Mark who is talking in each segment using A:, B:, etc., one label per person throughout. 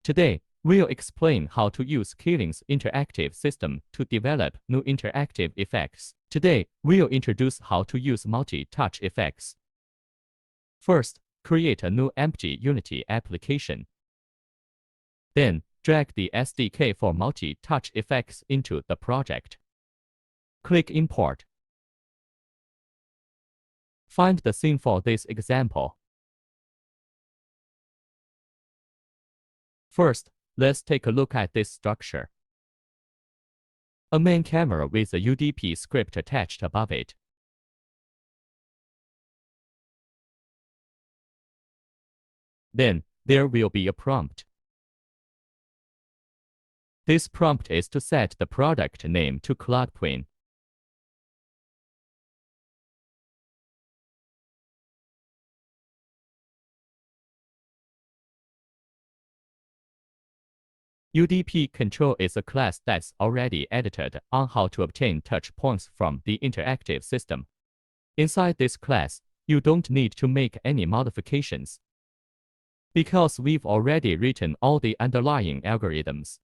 A: Today, we'll explain how to use Keyling's interactive system to develop new interactive effects. Today, we'll introduce how to use multi-touch effects. First, create a new empty Unity application. Then, drag the SDK for multi-touch effects into the project. Click Import. Find the scene for this example. First, let's take a look at this structure. A main camera with a UDP script attached above it. Then, there will be a prompt. This prompt is to set the product name to Cloudqueen. UDP control is a class that's already edited on how to obtain touch points from the interactive system. Inside this class, you don't need to make any modifications, because we've already written all the underlying algorithms.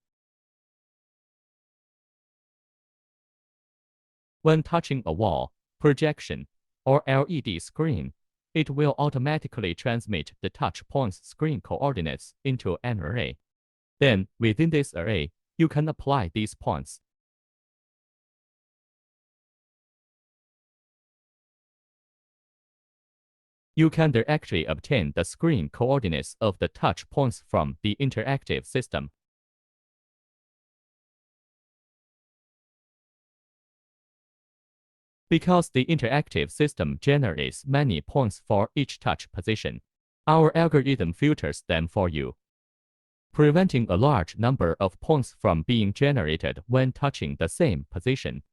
A: When touching a wall, projection, or LED screen, it will automatically transmit the touch point's screen coordinates into an array. Then, within this array, you can apply these points. You can directly obtain the screen coordinates of the touch points from the interactive system. Because the interactive system generates many points for each touch position, our algorithm filters them for you, preventing a large number of points from being generated when touching the same position.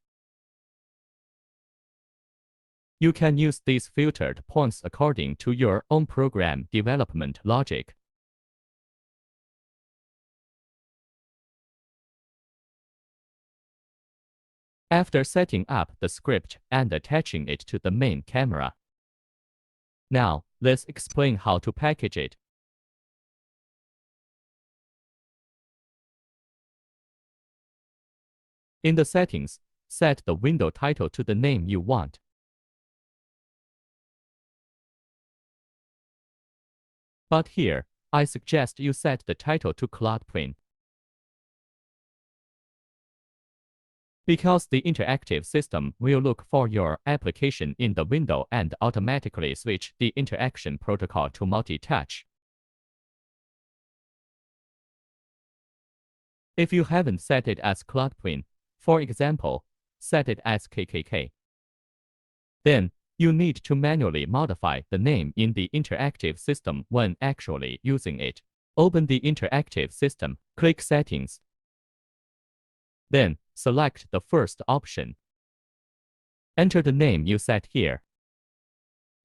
A: You can use these filtered points according to your own program development logic. After setting up the script and attaching it to the main camera, now let's explain how to package it. In the settings, set the window title to the name you want. But here, I suggest you set the title to Cloudqueen, because the interactive system will look for your application in the window and automatically switch the interaction protocol to multi-touch. If you haven't set it as Cloudqueen, for example, set it as KKK. Then, you need to manually modify the name in the interactive system when actually using it. Open the interactive system, click Settings. Then, select the first option. Enter the name you set here.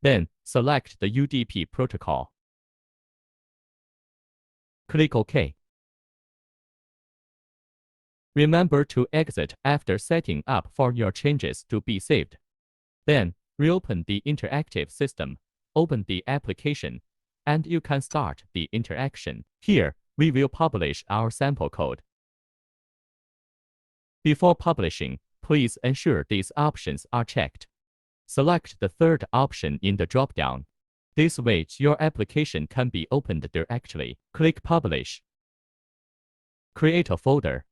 A: Then, select the UDP protocol. Click OK. Remember to exit after setting up for your changes to be saved. Then, reopen the interactive system, open the application, and you can start the interaction. Here, we will publish our sample code. Before publishing, please ensure these options are checked. Select the third option in the drop-down. This way, your application can be opened directly. Click Publish. Create a folder.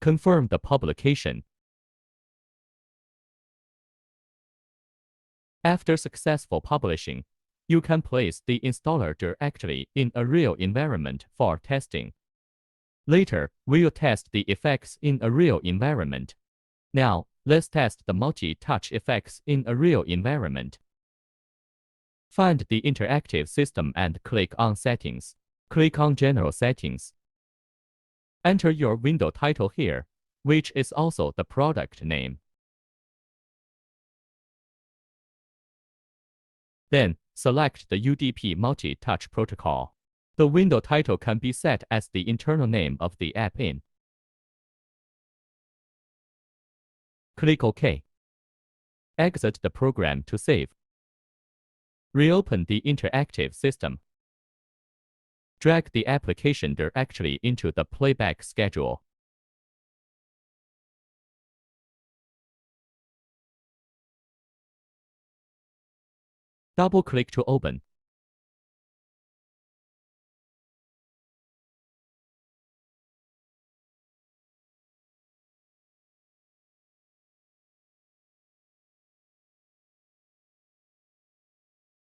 A: Confirm the publication. After successful publishing, you can place the installer directly in a real environment for testing. Later, we'll test the effects in a real environment. Now, let's test the multi-touch effects in a real environment. Find the interactive system and click on Settings. Click on General Settings. Enter your window title here, which is also the product name. Then, select the UDP multi-touch protocol. The window title can be set as the internal name of the app in. Click OK. Exit the program to save. Reopen the interactive system. Drag the application directly into the playback schedule. Double-click to open.